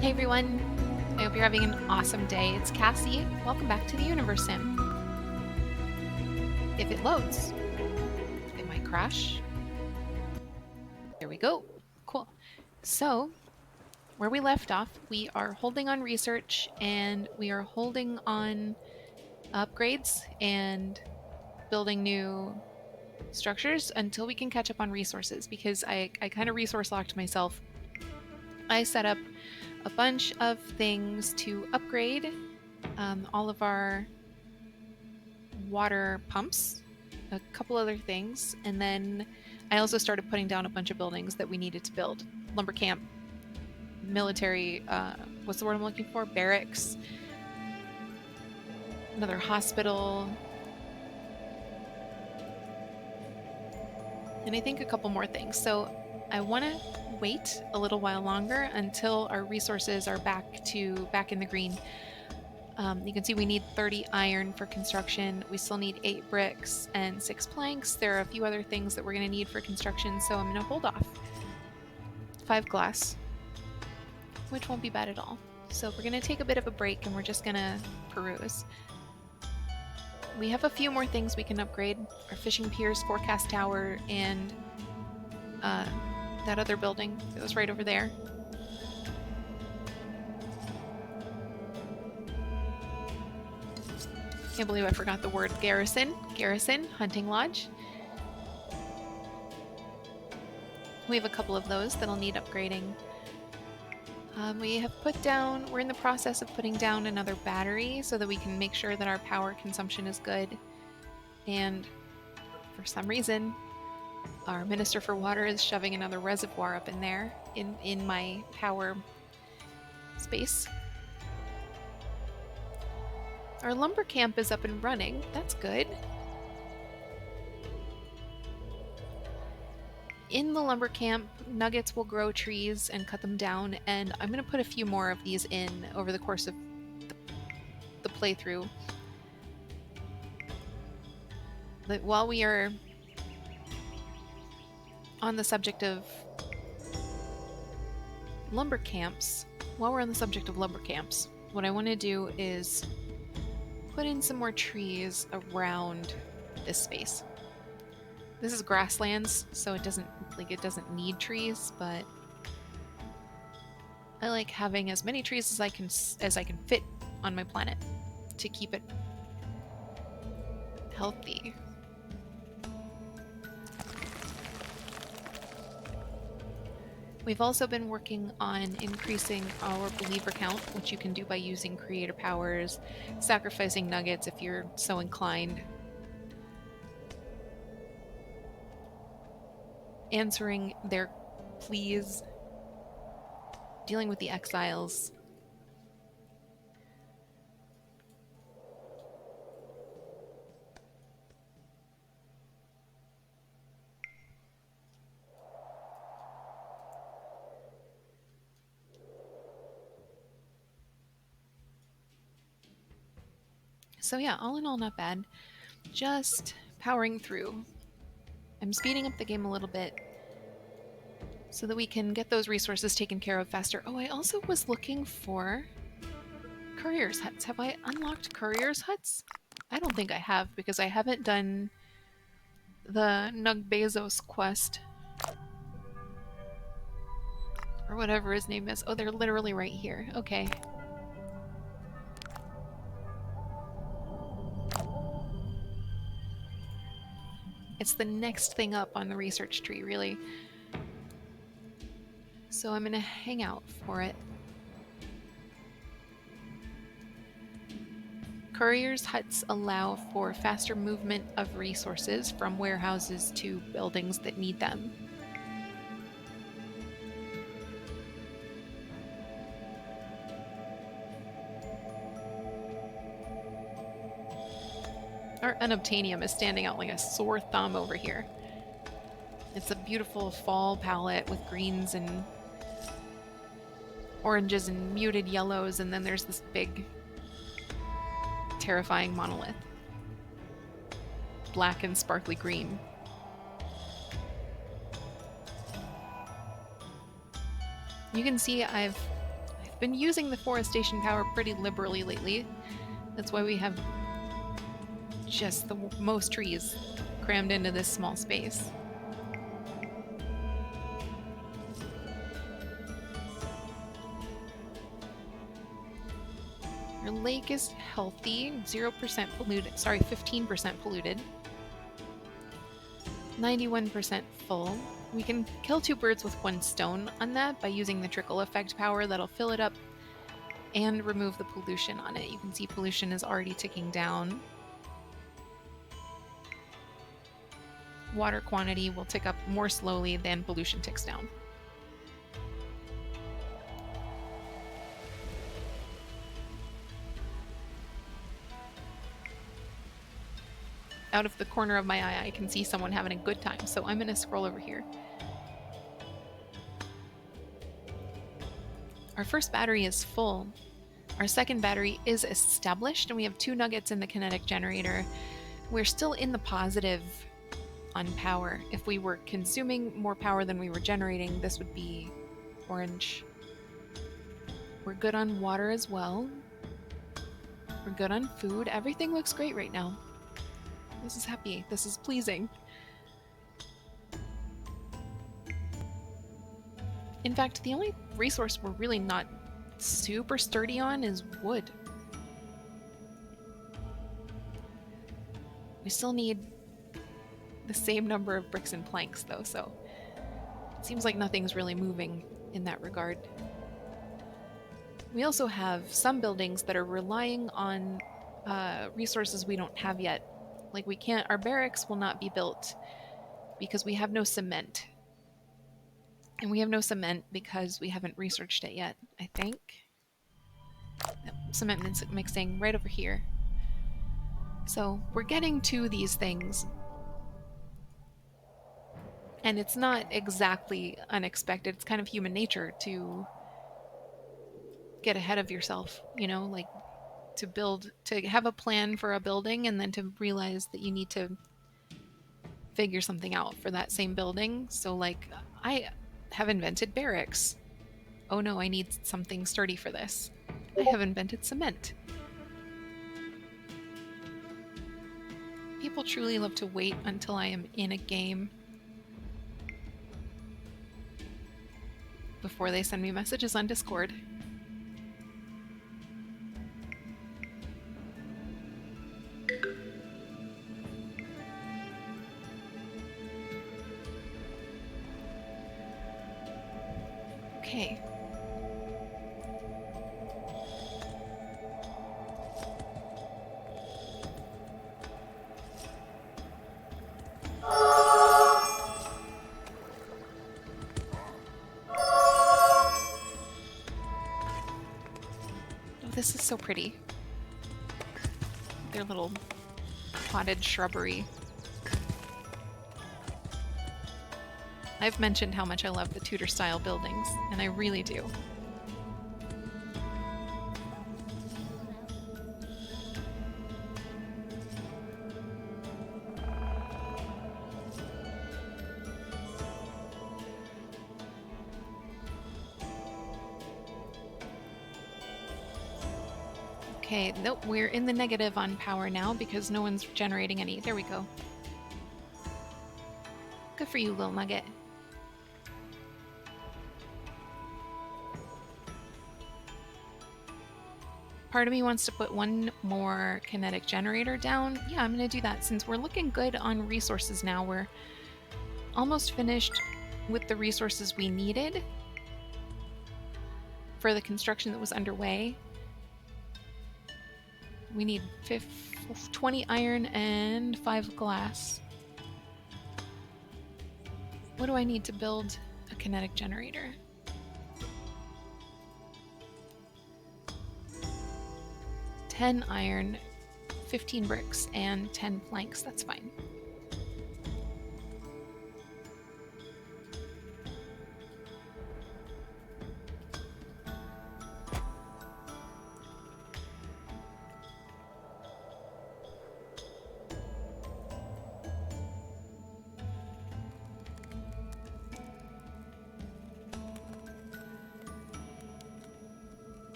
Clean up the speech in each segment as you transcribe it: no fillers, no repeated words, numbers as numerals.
Hey everyone, I hope you're having an awesome day. It's Cassie. Welcome back to the Universim. If it loads, it might crash. There we go. Cool. So, where we left off, we are holding on research and we are holding on upgrades and building new structures until we can catch up on resources because I kind of resource locked myself. I set up a bunch of things to upgrade all of our water pumps, a couple other things, and then I also started putting down a bunch of buildings that we needed to build. Lumber camp, military, what's the word I'm looking for? Barracks, another hospital, and I think a couple more things. So I want to wait a little while longer until our resources are back in the green. You can see we need 30 iron for construction. We still need 8 bricks and 6 planks. There are a few other things that we're going to need for construction, so I'm going to hold off. 5 glass, which won't be bad at all. So we're going to take a bit of a break and we're just going to peruse. We have a few more things we can upgrade. Our fishing piers, forecast tower, and that other building that was right over there. Can't believe I forgot the word garrison. Garrison, hunting lodge. We have a couple of those that'll need upgrading. We have we're in the process of putting down another battery so that we can make sure that our power consumption is good. And for some reason, our Minister for Water is shoving another reservoir up in there in my power space. Our lumber camp is up and running. That's good. In the lumber camp, Nuggets will grow trees and cut them down, and I'm going to put a few more of these in over the course of the playthrough. But while we are on the subject of lumber camps, what I want to do is put in some more trees around this space. This is grasslands, so it doesn't need trees, but I like having as many trees as I can fit on my planet to keep it healthy. We've also been working on increasing our believer count, which you can do by using creator powers, sacrificing nuggets if you're so inclined, answering their pleas, dealing with the exiles. So yeah, all in all, not bad. Just powering through. I'm speeding up the game a little bit so that we can get those resources taken care of faster. Oh, I also was looking for couriers huts. Have I unlocked couriers huts? I don't think I have because I haven't done the Nuggzos quest. Or whatever his name is. Oh, they're literally right here. Okay. It's the next thing up on the research tree, really. So I'm gonna hang out for it. Couriers' huts allow for faster movement of resources from warehouses to buildings that need them. Our unobtainium is standing out like a sore thumb over here. It's a beautiful fall palette with greens and oranges and muted yellows, and then there's this big, terrifying monolith. Black and sparkly green. You can see I've been using the forestation power pretty liberally lately. That's why we have just the most trees crammed into this small space. Our lake is healthy, 0% polluted, sorry, 15% polluted. 91% full. We can kill 2 birds with 1 stone on that by using the trickle effect power that'll fill it up and remove the pollution on it. You can see pollution is already ticking down. Water quantity will tick up more slowly than pollution ticks down. Out of the corner of my eye, I can see someone having a good time, so I'm going to scroll over here. Our first battery is full. Our second battery is established, and we have 2 nuggets in the kinetic generator. We're still in the positive on power. If we were consuming more power than we were generating, this would be orange. We're good on water as well. We're good on food. Everything looks great right now. This is happy. This is pleasing. In fact, the only resource we're really not super sturdy on is wood. We still need the same number of bricks and planks, though, so it seems like nothing's really moving in that regard. We also have some buildings that are relying on resources we don't have yet. Like our barracks will not be built because we have no cement. And we have no cement because we haven't researched it yet, I think. Yep, cement mixing right over here. So we're getting to these things. And it's not exactly unexpected. It's kind of human nature to get ahead of yourself, you know, like to have a plan for a building and then to realize that you need to figure something out for that same building. So like, I have invented barracks. Oh no, I need something sturdy for this. I have invented cement. People truly love to wait until I am in a game before they send me messages on Discord. Okay. This is so pretty. Their little potted shrubbery. I've mentioned how much I love the Tudor-style buildings, and I really do. Okay, nope, we're in the negative on power now because no one's generating any. There we go. Good for you, little nugget. Part of me wants to put 1 more kinetic generator down. Yeah, I'm going to do that since we're looking good on resources now. We're almost finished with the resources we needed for the construction that was underway. We need 20 iron and 5 glass. What do I need to build a kinetic generator? 10 iron, 15 bricks, and 10 planks. That's fine.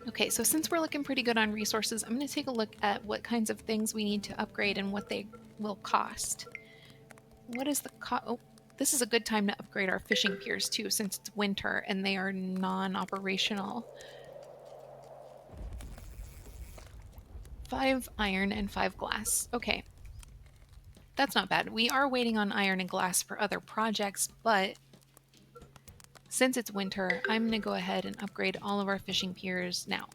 Okay, so since we're looking pretty good on resources, I'm going to take a look at what kinds of things we need to upgrade and what they will cost. What is the cost? Oh, this is a good time to upgrade our fishing piers too, since it's winter and they are non-operational. 5 iron and 5 glass. Okay, that's not bad. We are waiting on iron and glass for other projects, but since it's winter, I'm going to go ahead and upgrade all of our fishing piers now.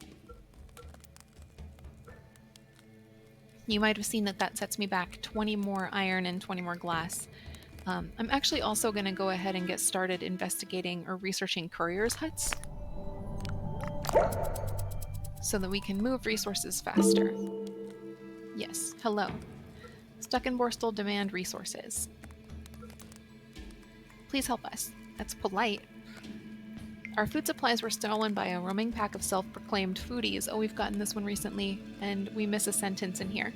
You might have seen that that sets me back 20 more iron and 20 more glass. I'm actually also going to go ahead and get started investigating or researching couriers' huts so that we can move resources faster. Yes, hello. Stuck in Borstal demand resources. Please help us. That's polite. Our food supplies were stolen by a roaming pack of self-proclaimed foodies. Oh, we've gotten this one recently, and we miss a sentence in here.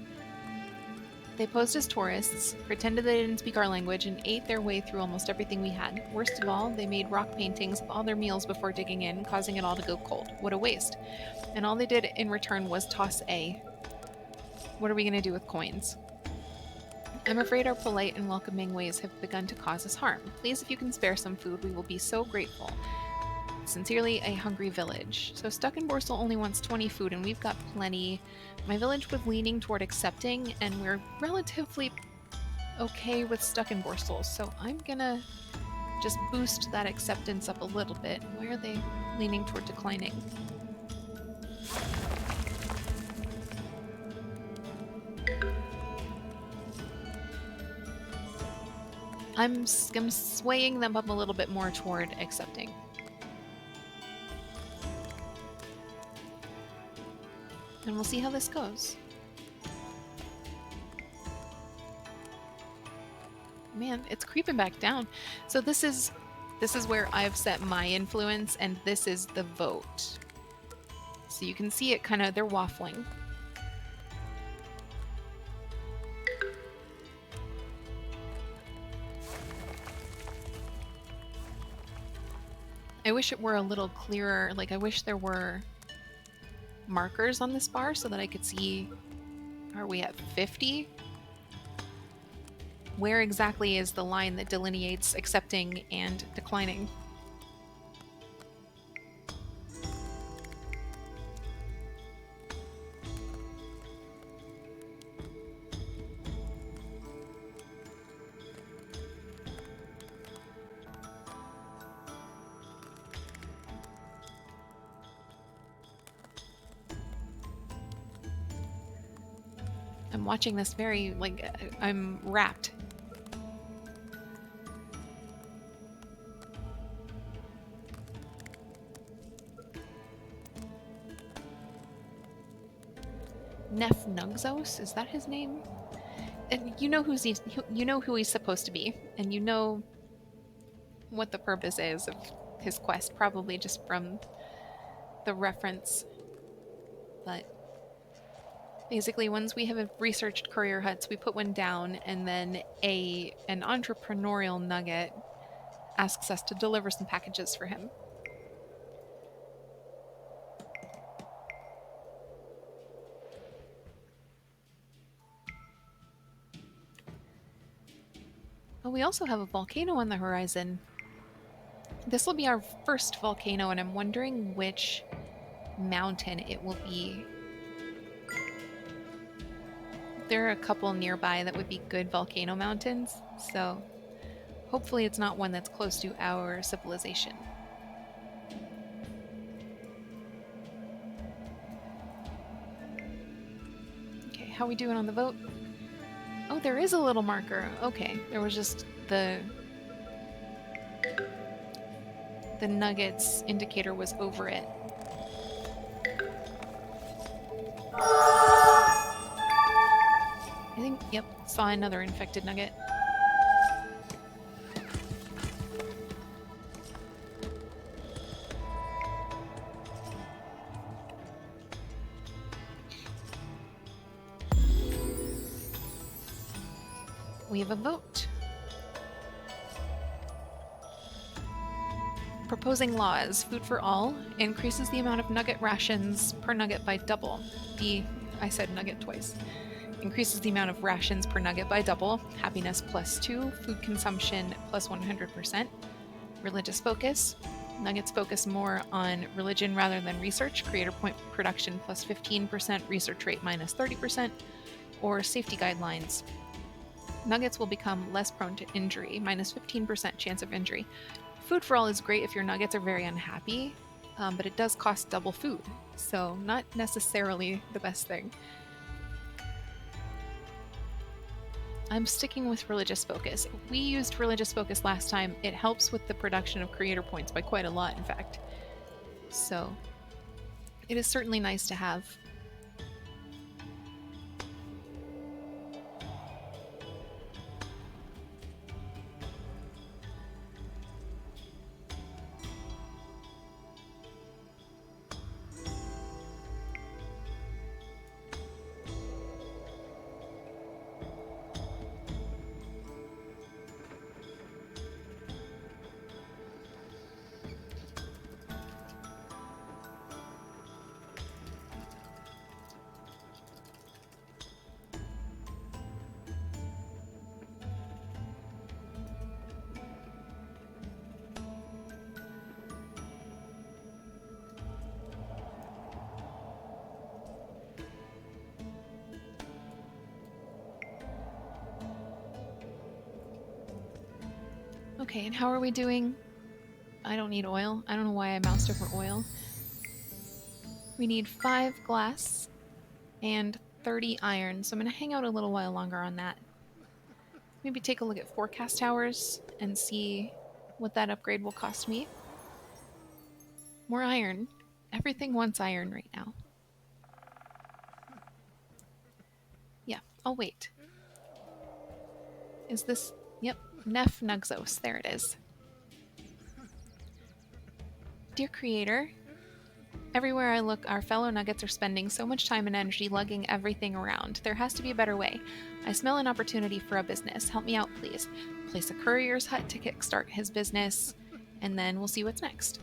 They posed as tourists, pretended they didn't speak our language, and ate their way through almost everything we had. Worst of all, they made rock paintings of all their meals before digging in, causing it all to go cold. What a waste. And all they did in return was toss A. What are we going to do with coins? I'm afraid our polite and welcoming ways have begun to cause us harm. Please, if you can spare some food, we will be so grateful. Sincerely, a hungry village. So Stuck in Borstal only wants 20 food, and we've got plenty. My village was leaning toward accepting, and we're relatively okay with Stuck in Borstal, so I'm gonna just boost that acceptance up a little bit. Why are they leaning toward declining? I'm swaying them up a little bit more toward accepting. And we'll see how this goes. Man, it's creeping back down. So this is where I've set my influence, and this is the vote. So you can see it kind of, they're waffling. I wish it were a little clearer. Like, I wish there were markers on this bar so that I could see, are we at 50? Where exactly is the line that delineates accepting and declining? I'm watching this very, like, I'm rapt. Neff Nuggzos, is that his name? And you know you know who he's supposed to be, and you know what the purpose is of his quest, probably just from the reference. But basically, once we have researched courier huts, we put one down, and then an entrepreneurial nugget asks us to deliver some packages for him. Oh, we also have a volcano on the horizon. This will be our first volcano, and I'm wondering which mountain it will be. There are a couple nearby that would be good volcano mountains, so hopefully it's not one that's close to our civilization. Okay, how are we doing on the vote? Oh, there is a little marker. Okay, there was just the nuggets indicator was over it. I think, yep, saw another infected nugget. We have a vote. Proposing laws. Food for all increases the amount of nugget rations per nugget by double. I said nugget twice. Increases the amount of rations per nugget by double. Happiness +2. Food consumption +100%. Religious focus. Nuggets focus more on religion rather than research. Creator point production +15%. Research rate -30%. Or safety guidelines. Nuggets will become less prone to injury. -15% chance of injury. Food for all is great if your nuggets are very unhappy, but it does cost double food. So not necessarily the best thing. I'm sticking with religious focus. We used religious focus last time. It helps with the production of creator points by quite a lot, in fact. So it is certainly nice to have. Okay, and how are we doing? I don't need oil. I don't know why I moused over oil. We need 5 glass and 30 iron, so I'm going to hang out a little while longer on that. Maybe take a look at forecast towers and see what that upgrade will cost me. More iron. Everything wants iron right now. Yeah, I'll wait. Is this... Yep, Neff Nuggzos. There it is. Dear Creator, everywhere I look, our fellow nuggets are spending so much time and energy lugging everything around. There has to be a better way. I smell an opportunity for a business. Help me out, please. Place a courier's hut to kickstart his business, and then we'll see what's next.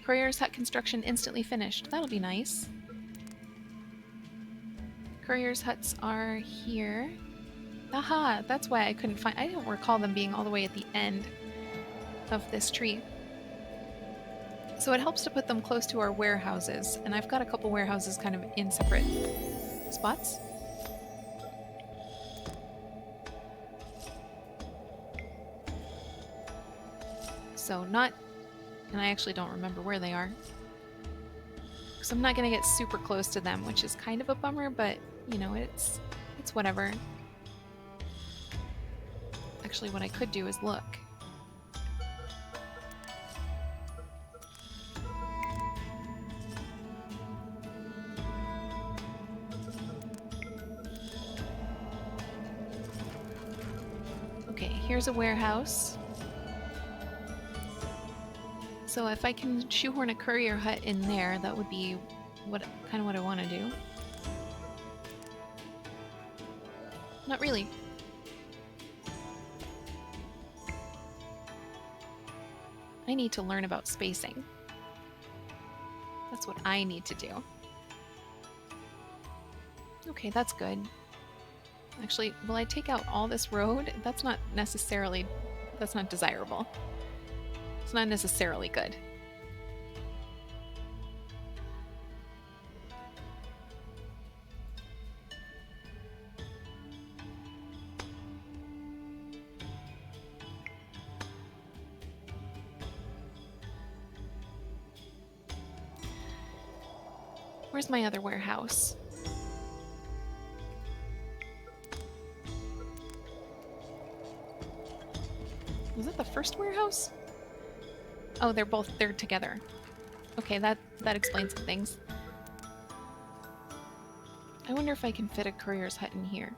Courier's hut construction instantly finished. That'll be nice. Courier's huts are here. Aha, that's why I couldn't find... I don't recall them being all the way at the end of this tree. So it helps to put them close to our warehouses, and I've got a couple warehouses kind of in separate spots. So not... and I actually don't remember where they are. So I'm not going to get super close to them, which is kind of a bummer, but, you know, it's whatever. Actually, what I could do is look. Okay, here's a warehouse. So if I can shoehorn a courier hut in there, that would be what I want to do. Not really. I need to learn about spacing. That's what I need to do. Okay, that's good. Actually, will I take out all this road? That's not desirable. It's not necessarily good. Where's my other warehouse? Was that the first warehouse? Oh, they're together. Okay, that explains some things. I wonder if I can fit a courier's hut in here.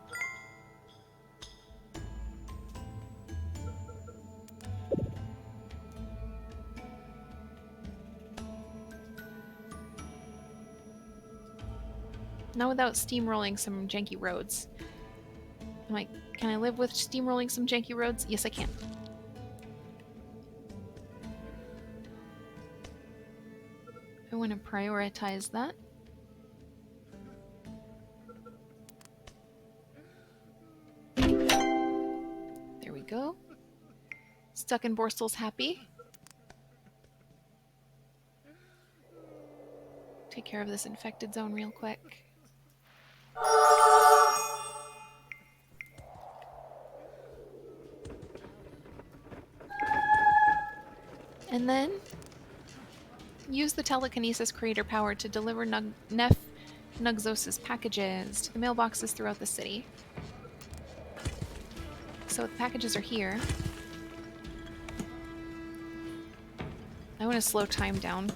Not without steamrolling some janky roads. Can I live with steamrolling some janky roads? Yes, I can. going to prioritize that. There we go. Stuck in Borstel's happy. Take care of this infected zone real quick. And then use the telekinesis creator power to deliver Neff Nuggzos' packages to the mailboxes throughout the city. So the packages are here. I want to slow time down.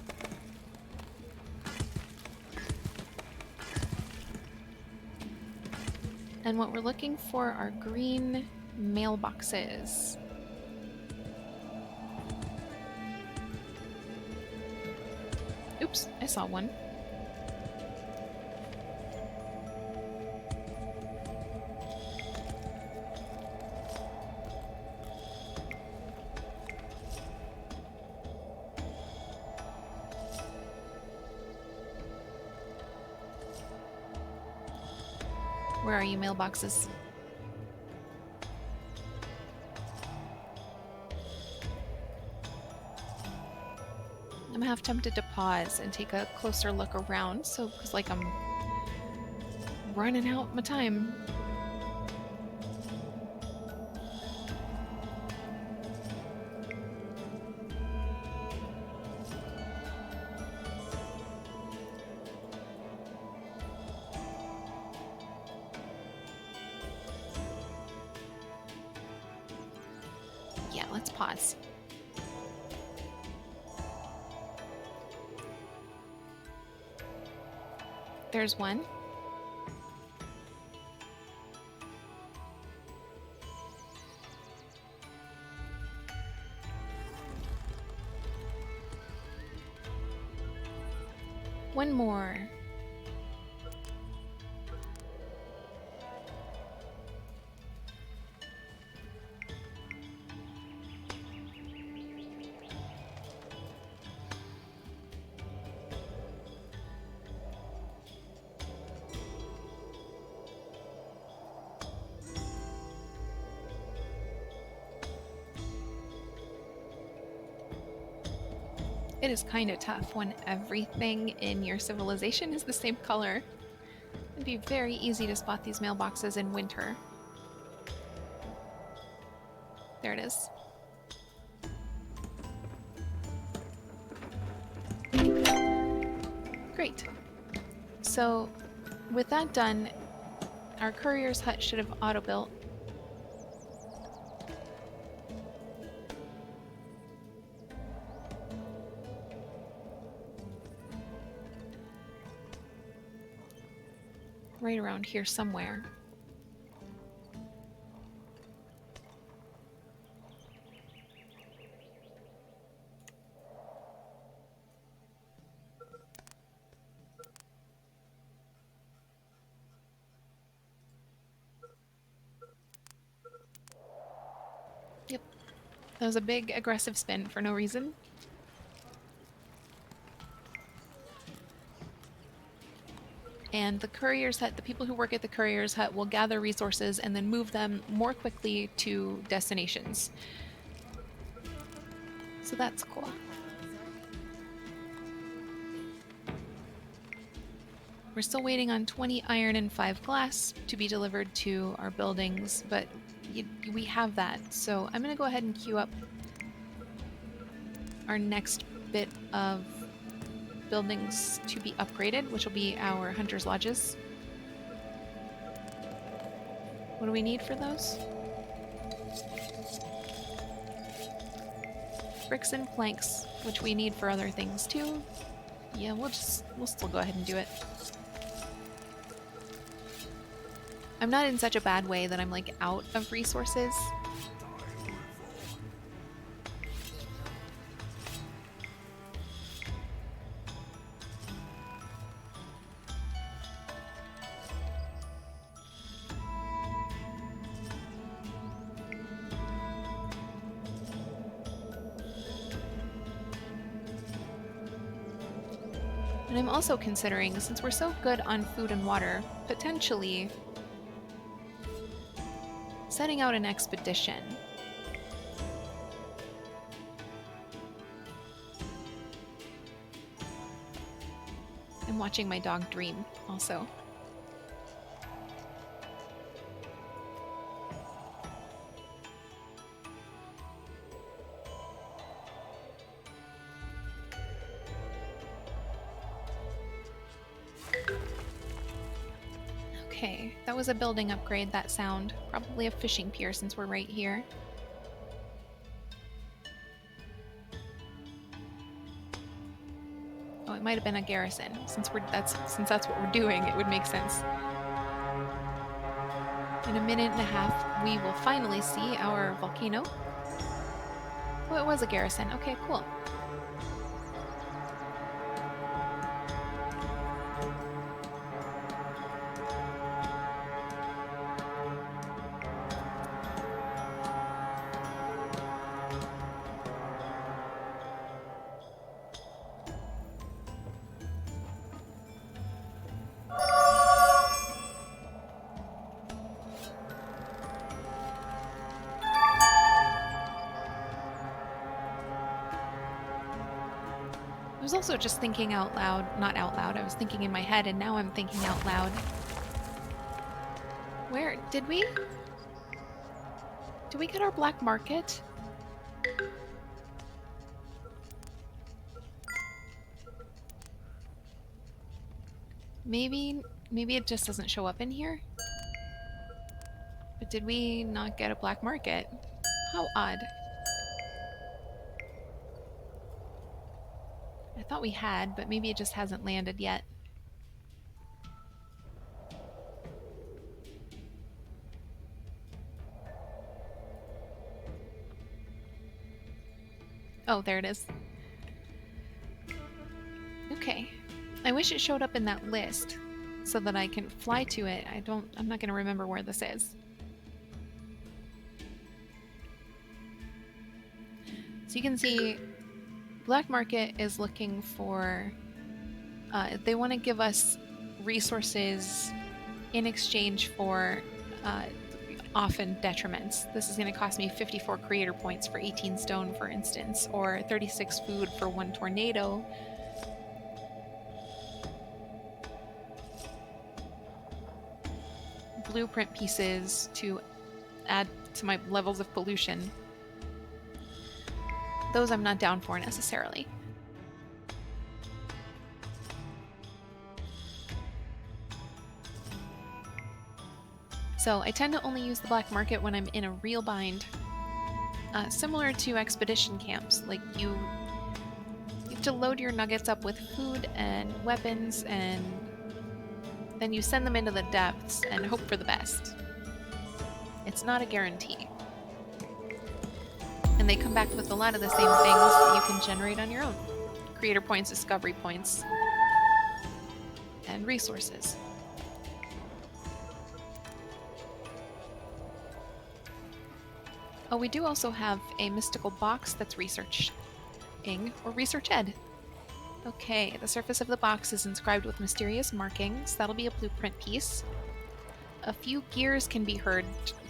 And what we're looking for are green mailboxes. Oops, I saw one. Where are you, mailboxes? I'm half tempted to pause and take a closer look around, so because like I'm running out my time. Yeah, let's pause. There's one. One more. It is kind of tough when everything in your civilization is the same color. It'd be very easy to spot these mailboxes in winter. There it is. Great. So, with that done, our courier's hut should have auto-built. Right around here somewhere. Yep. That was a big aggressive spin for no reason. And the courier's hut, the people who work at the courier's hut will gather resources and then move them more quickly to destinations. So that's cool. We're still waiting on 20 iron and 5 glass to be delivered to our buildings, but we have that. So I'm going to go ahead and queue up our next bit of buildings to be upgraded, which will be our hunters' lodges. What do we need for those? Bricks and planks, which we need for other things too. Yeah, we'll still go ahead and do it. I'm not in such a bad way that I'm like out of resources. And I'm also considering, since we're so good on food and water, potentially setting out an expedition. I'm watching my dog dream also. Okay, that was a building upgrade, that sound. Probably a fishing pier since we're right here. Oh, it might have been a garrison. Since that's what we're doing, it would make sense. In a minute and a half, we will finally see our volcano. Oh, it was a garrison. Okay, cool. I was also just thinking out loud, not out loud, I was thinking in my head, and now I'm thinking out loud. Where did we get our black market? Maybe it just doesn't show up in here? But did we not get a black market? How odd. I thought we had, but maybe it just hasn't landed yet. Oh, there it is. Okay. I wish it showed up in that list so that I can fly to it. I'm not going to remember where this is. So you can see Black Market is looking for, they want to give us resources in exchange for often detriments. This is going to cost me 54 creator points for 18 stone, for instance, or 36 food for 1 tornado. Blueprint pieces to add to my levels of pollution. Those I'm not down for necessarily. So I tend to only use the black market when I'm in a real bind. Similar to expedition camps, like you have to load your nuggets up with food and weapons, and then you send them into the depths and hope for the best. It's not a guarantee. And they come back with a lot of the same things that you can generate on your own. Creator points, discovery points, and resources. Oh, we do also have a mystical box that's researching, or research ed. Okay, the surface of the box is inscribed with mysterious markings. That'll be a blueprint piece. A few gears can be heard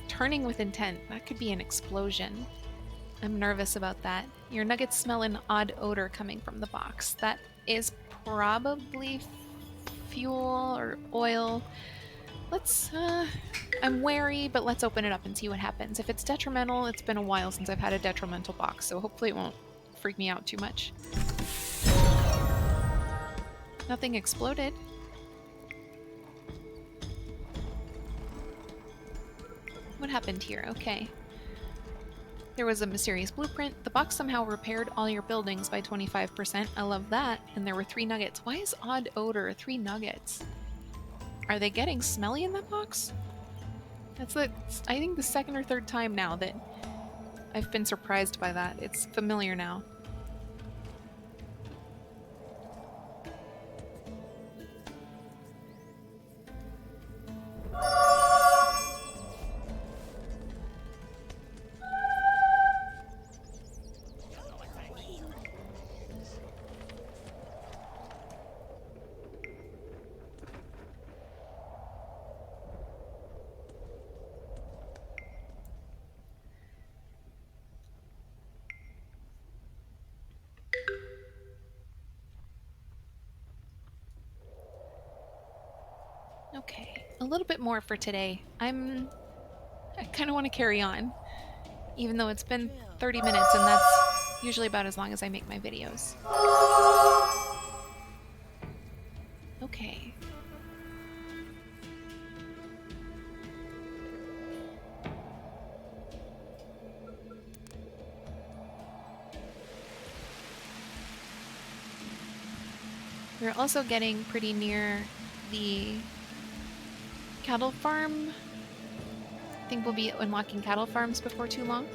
turning with intent. That could be an explosion. I'm nervous about that. Your nuggets smell an odd odor coming from the box. That is probably fuel or oil. Let's, I'm wary, but let's open it up and see what happens. If it's detrimental, it's been a while since I've had a detrimental box, so hopefully it won't freak me out too much. Nothing exploded. What happened here? Okay. There was a mysterious blueprint. The box somehow repaired all your buildings by 25%. I love that. And there were 3 nuggets. Why is odd odor 3 nuggets? Are they getting smelly in that box? That's I think the second or third time now that I've been surprised by that. It's familiar now. Okay, a little bit more for today. I kind of want to carry on, even though it's been 30 minutes, and that's usually about as long as I make my videos. Okay. We're also getting pretty near the cattle farm. I think we'll be unlocking cattle farms before too long.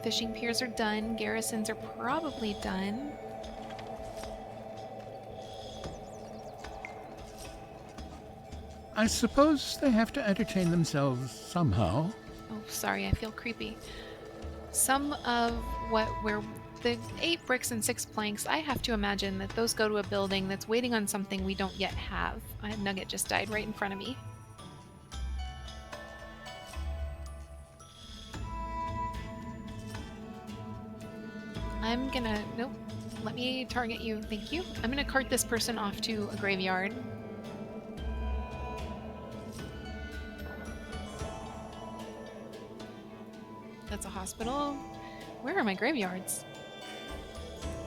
Fishing piers are done. Garrisons are probably done. I suppose they have to entertain themselves somehow. Oh, sorry, I feel creepy. Some of where the 8 bricks and 6 planks, I have to imagine that those go to a building that's waiting on something we don't yet have. A nugget just died right in front of me. I'm gonna... Nope. Let me target you. Thank you. I'm gonna cart this person off to a graveyard. That's a hospital. Where are my graveyards?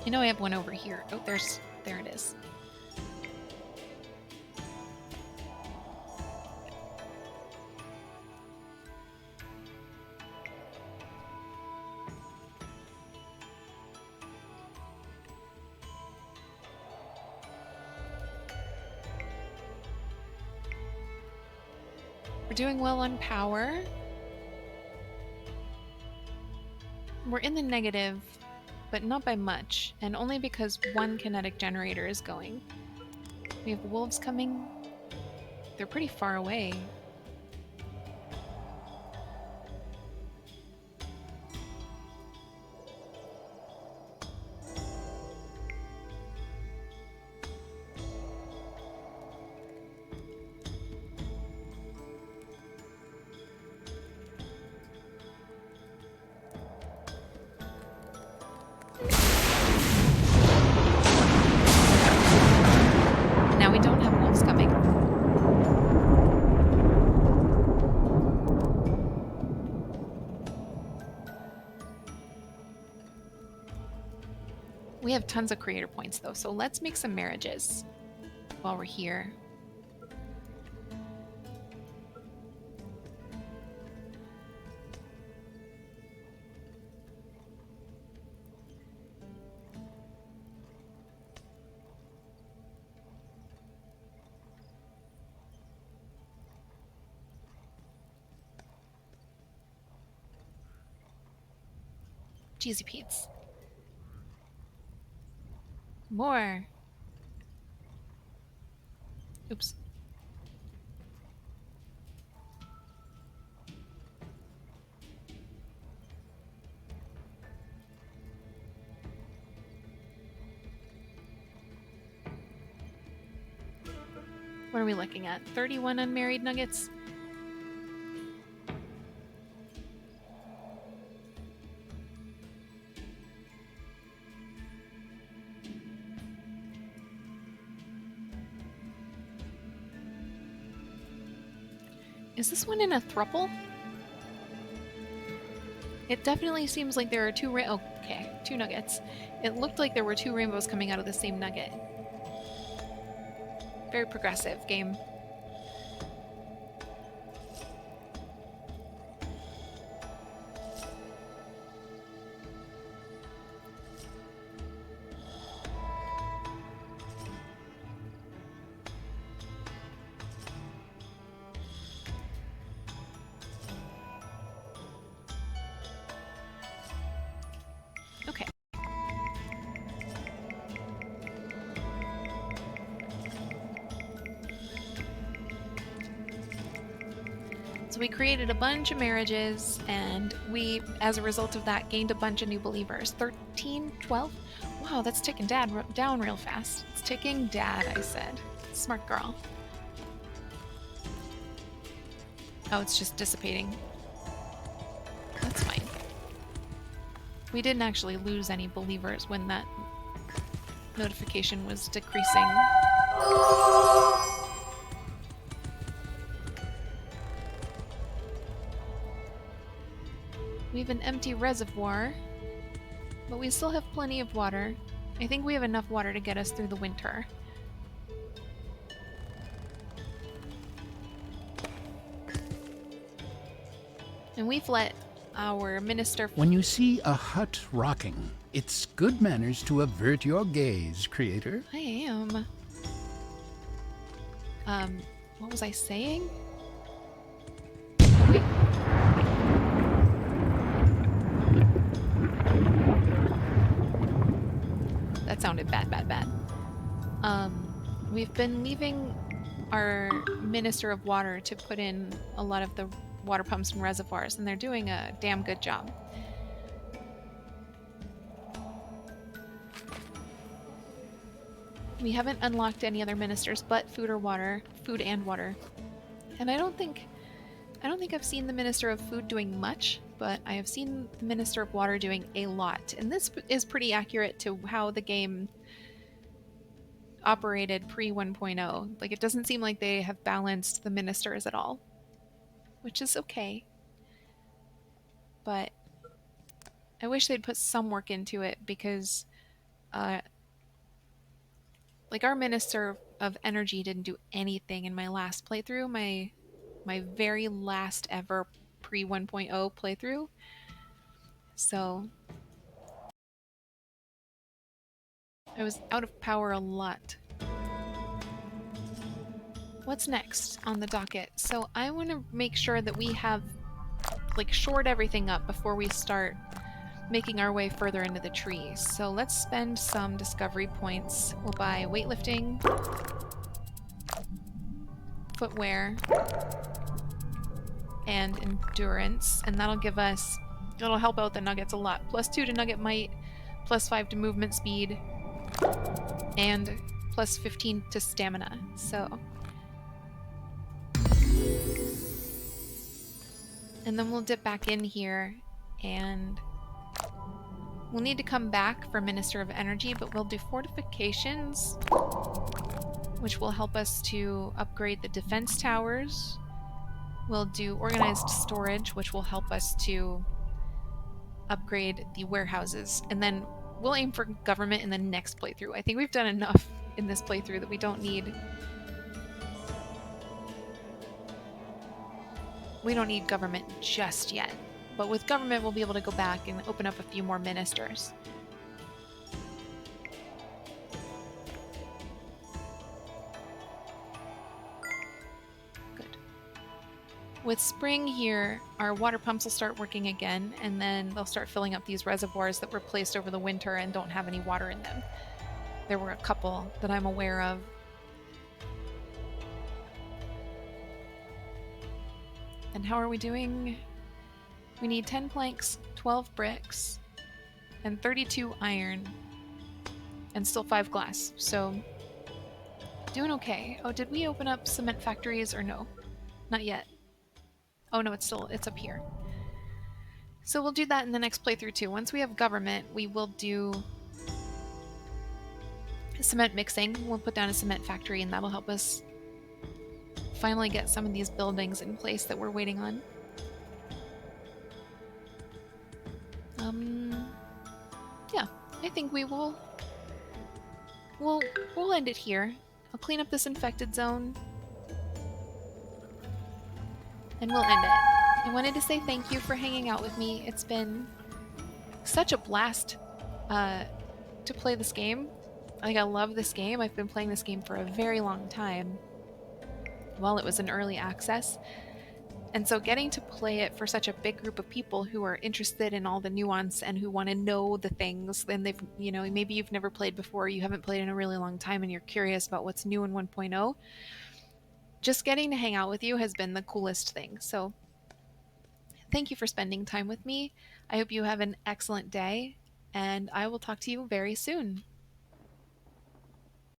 I know I have one over here. Oh, there it is. We're doing well on power. We're in the negative, but not by much, and only because one kinetic generator is going. We have wolves coming. They're pretty far away. Now we don't have wolves coming. We have tons of creator points though, so let's make some marriages while we're here. Cheesy Pete's. More. Oops. What are we looking at? 31 unmarried nuggets? Is this one in a thruple? It definitely seems like there are two two nuggets. It looked like there were 2 rainbows coming out of the same nugget. Very progressive game. Okay. So we created a bunch of marriages, and we, as a result of that, gained a bunch of new believers. 13, 12? Wow, that's ticking down real fast. It's ticking dad, I said. Smart girl. Oh, it's just dissipating. That's fine. We didn't actually lose any believers when that notification was decreasing. We have an empty reservoir, but we still have plenty of water. I think we have enough water to get us through the winter. And we've let our minister... When you see a hut rocking, it's good manners to avert your gaze, creator. I am. What was I saying? Oh, wait. That sounded bad. We've been leaving our Minister of Water to put in a lot of the water pumps and reservoirs, and they're doing a damn good job. We haven't unlocked any other ministers but food and water. And I don't think I've seen the Minister of Food doing much, but I have seen the Minister of Water doing a lot. And this is pretty accurate to how the game operated pre 1.0. Like, it doesn't seem like they have balanced the ministers at all, which is okay. But I wish they'd put some work into it because like, our Minister of Energy didn't do anything in my last playthrough, my very last ever pre 1.0 playthrough. So I was out of power a lot. What's next on the docket? So I want to make sure that we have, like, shored everything up before we start making our way further into the trees. So let's spend some discovery points. We'll buy weightlifting, footwear, and endurance, and that'll help out the nuggets a lot. +2 to nugget might, +5 to movement speed, and +15 to stamina. So, and then we'll dip back in here, and we'll need to come back for Minister of Energy, but we'll do fortifications, which will help us to upgrade the defense towers. We'll do organized storage, which will help us to upgrade the warehouses. And then we'll aim for government in the next playthrough. I think we've done enough in this playthrough that we don't need government just yet. But with government, we'll be able to go back and open up a few more ministers. Good. With spring here, our water pumps will start working again, and then they'll start filling up these reservoirs that were placed over the winter and don't have any water in them. There were a couple that I'm aware of. And how are we doing? We need 10 planks, 12 bricks, and 32 iron, and still 5 glass. So, doing okay. Oh, did we open up cement factories or no? Not yet. Oh no, it's up here. So we'll do that in the next playthrough too. Once we have government, we will do cement mixing. We'll put down a cement factory, and that'll help us finally get some of these buildings in place that we're waiting on. Yeah, I think we'll end it here. I'll clean up this infected zone, and we'll end it. I wanted to say thank you for hanging out with me. It's been such a blast to play this game. Like, I love this game. I've been playing this game for a very long time while it was in early access. And so getting to play it for such a big group of people who are interested in all the nuance and who want to know the things, and they've, maybe you've never played before, you haven't played in a really long time, and you're curious about what's new in 1.0, just getting to hang out with you has been the coolest thing. So thank you for spending time with me. I hope you have an excellent day, and I will talk to you very soon.